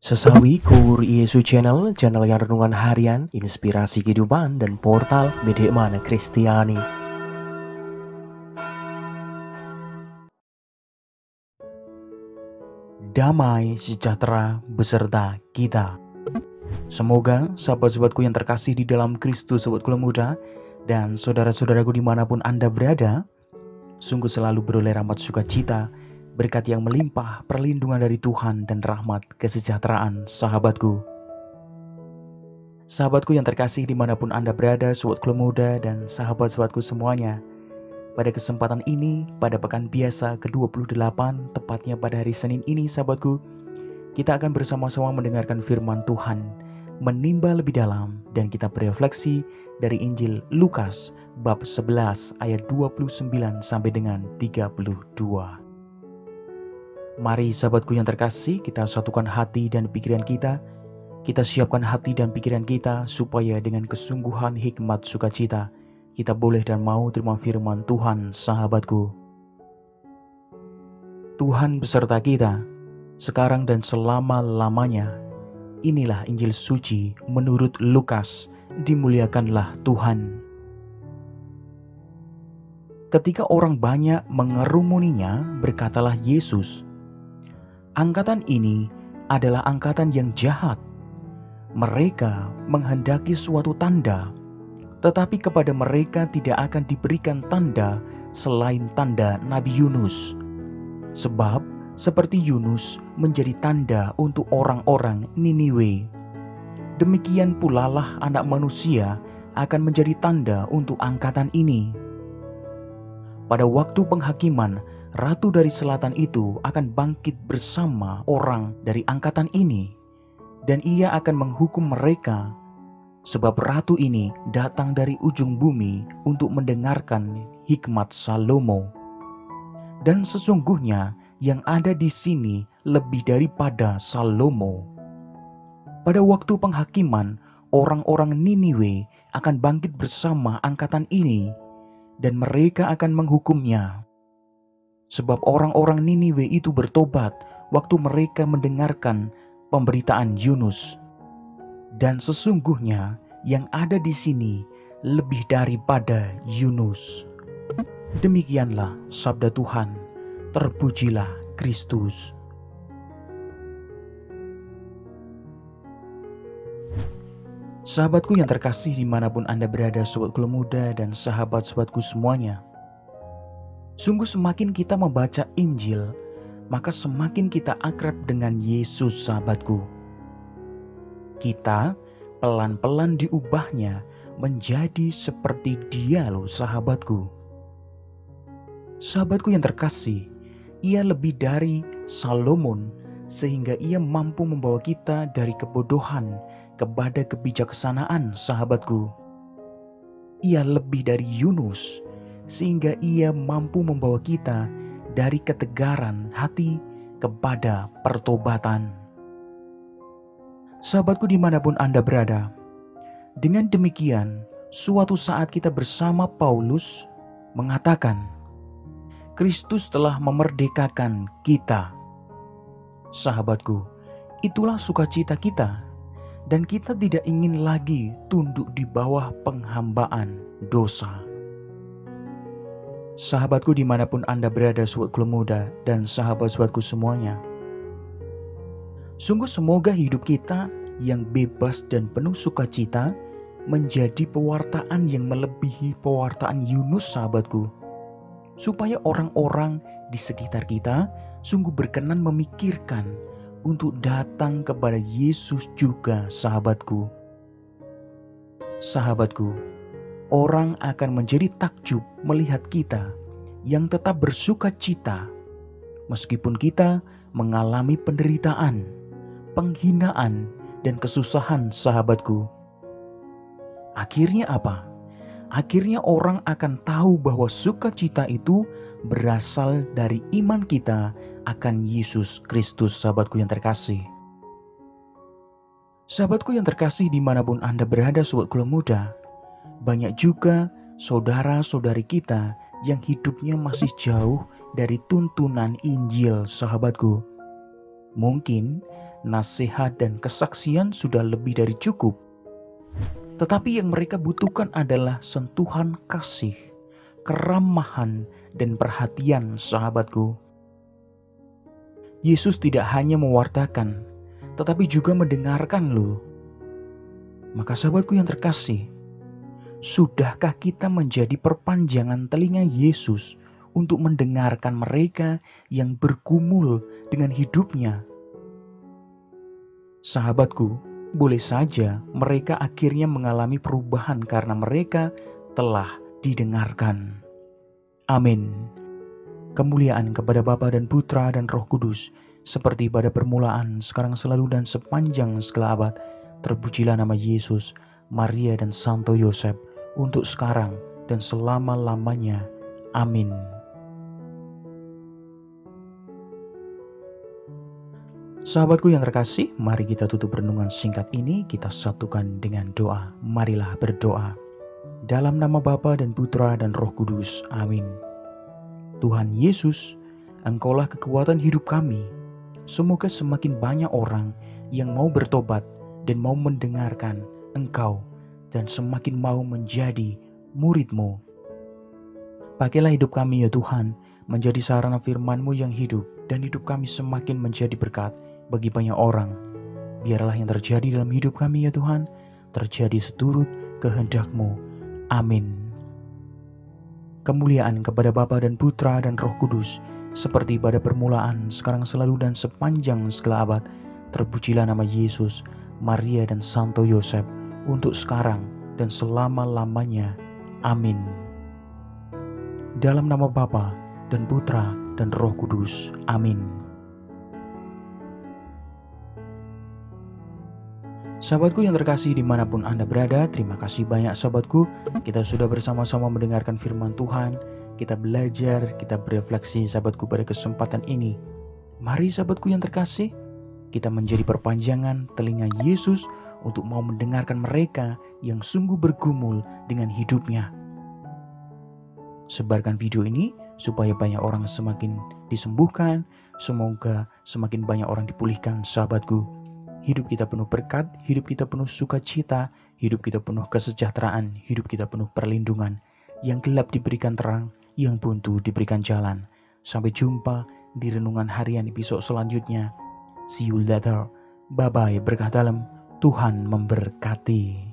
Sesawi Kur Yesu channel yang renungan harian, inspirasi kehidupan, dan portal Media Mana Kristiani. Damai sejahtera beserta kita. Semoga sahabat-sahabatku yang terkasih di dalam Kristus, sahabatku muda, dan saudara-saudaraku dimanapun Anda berada, sungguh selalu beroleh rahmat sukacita, berkat yang melimpah, perlindungan dari Tuhan, dan rahmat kesejahteraan sahabatku. Sahabatku yang terkasih dimanapun Anda berada, sahabatku muda dan sahabat-sahabatku semuanya. Pada kesempatan ini, pada pekan biasa ke-28, tepatnya pada hari Senin ini sahabatku, kita akan bersama-sama mendengarkan firman Tuhan, menimba lebih dalam, dan kita berefleksi dari Injil Lukas, bab 11 ayat 29 sampai dengan 32. Mari sahabatku yang terkasih, kita satukan hati dan pikiran kita. Kita siapkan hati dan pikiran kita supaya dengan kesungguhan hikmat sukacita kita boleh dan mau terima firman Tuhan sahabatku. Tuhan beserta kita sekarang dan selama-lamanya. Inilah Injil suci menurut Lukas. Dimuliakanlah Tuhan. Ketika orang banyak mengerumuninya, berkatalah Yesus, "Angkatan ini adalah angkatan yang jahat. Mereka menghendaki suatu tanda, tetapi kepada mereka tidak akan diberikan tanda selain tanda Nabi Yunus. Sebab seperti Yunus menjadi tanda untuk orang-orang Niniwe, demikian pula lah Anak Manusia akan menjadi tanda untuk angkatan ini. Pada waktu penghakiman, Ratu dari Selatan itu akan bangkit bersama orang dari angkatan ini, dan ia akan menghukum mereka, sebab ratu ini datang dari ujung bumi untuk mendengarkan hikmat Salomo. Dan sesungguhnya yang ada di sini lebih daripada Salomo. Pada waktu penghakiman, orang-orang Niniwe akan bangkit bersama angkatan ini, dan mereka akan menghukumnya. Sebab orang-orang Niniwe itu bertobat waktu mereka mendengarkan pemberitaan Yunus. Dan sesungguhnya yang ada di sini lebih daripada Yunus." Demikianlah sabda Tuhan. Terpujilah Kristus. Sahabatku yang terkasih dimanapun Anda berada, sahabatku muda dan sahabat-sahabatku semuanya. Sungguh semakin kita membaca Injil, maka semakin kita akrab dengan Yesus sahabatku. Kita pelan-pelan diubahnya menjadi seperti Dia loh sahabatku. Sahabatku yang terkasih, ia lebih dari Salomon sehingga ia mampu membawa kita dari kebodohan kepada kebijaksanaan sahabatku. Ia lebih dari Yunus sehingga ia mampu membawa kita dari ketegaran hati kepada pertobatan. Sahabatku dimanapun Anda berada, dengan demikian suatu saat kita bersama Paulus mengatakan, Kristus telah memerdekakan kita. Sahabatku, itulah sukacita kita, dan kita tidak ingin lagi tunduk di bawah penghambaan dosa. Sahabatku dimanapun Anda berada, sahabatku muda dan sahabat-sahabatku semuanya, sungguh semoga hidup kita yang bebas dan penuh sukacita menjadi pewartaan yang melebihi pewartaan Yunus sahabatku, supaya orang-orang di sekitar kita sungguh berkenan memikirkan untuk datang kepada Yesus juga sahabatku. Sahabatku, orang akan menjadi takjub melihat kita yang tetap bersukacita meskipun kita mengalami penderitaan, penghinaan, dan kesusahan sahabatku. Akhirnya apa? Akhirnya orang akan tahu bahwa sukacita itu berasal dari iman kita akan Yesus Kristus sahabatku yang terkasih. Sahabatku yang terkasih dimanapun Anda berada sahabatku muda, banyak juga saudara-saudari kita yang hidupnya masih jauh dari tuntunan Injil sahabatku. Mungkin nasihat dan kesaksian sudah lebih dari cukup. Tetapi yang mereka butuhkan adalah sentuhan kasih, keramahan, dan perhatian, sahabatku. Yesus tidak hanya mewartakan, tetapi juga mendengarkan loh. Maka sahabatku yang terkasih, sudahkah kita menjadi perpanjangan telinga Yesus untuk mendengarkan mereka yang bergumul dengan hidupnya? Sahabatku, boleh saja mereka akhirnya mengalami perubahan karena mereka telah didengarkan. Amin. Kemuliaan kepada Bapa dan Putra dan Roh Kudus, seperti pada permulaan, sekarang selalu dan sepanjang segala abad. Terpujilah nama Yesus, Maria dan Santo Yosef, untuk sekarang dan selama-lamanya. Amin. Sahabatku yang terkasih, mari kita tutup renungan singkat ini, kita satukan dengan doa. Marilah berdoa. Dalam nama Bapa dan Putra dan Roh Kudus. Amin. Tuhan Yesus, Engkaulah kekuatan hidup kami. Semoga semakin banyak orang yang mau bertobat dan mau mendengarkan Engkau dan semakin mau menjadi murid-Mu. Pakailah hidup kami ya Tuhan, menjadi sarana firman-Mu yang hidup, dan hidup kami semakin menjadi berkat bagi banyak orang. Biarlah yang terjadi dalam hidup kami ya Tuhan, terjadi seturut kehendak-Mu. Amin. Kemuliaan kepada Bapa dan Putra dan Roh Kudus, seperti pada permulaan, sekarang selalu dan sepanjang segala abad. Terpujilah nama Yesus, Maria dan Santo Yosef, untuk sekarang dan selama-lamanya. Amin. Dalam nama Bapa dan Putra dan Roh Kudus. Amin. Sahabatku yang terkasih dimanapun Anda berada, terima kasih banyak sahabatku. Kita sudah bersama-sama mendengarkan firman Tuhan. Kita belajar, kita berefleksi sahabatku pada kesempatan ini. Mari sahabatku yang terkasih, kita menjadi perpanjangan telinga Yesus untuk mau mendengarkan mereka yang sungguh bergumul dengan hidupnya. Sebarkan video ini supaya banyak orang semakin disembuhkan. Semoga semakin banyak orang dipulihkan sahabatku. Hidup kita penuh berkat, hidup kita penuh sukacita, hidup kita penuh kesejahteraan, hidup kita penuh perlindungan. Yang gelap diberikan terang, yang buntu diberikan jalan. Sampai jumpa di renungan harian episode selanjutnya. See you later. Bye-bye, berkah dalam. Tuhan memberkati.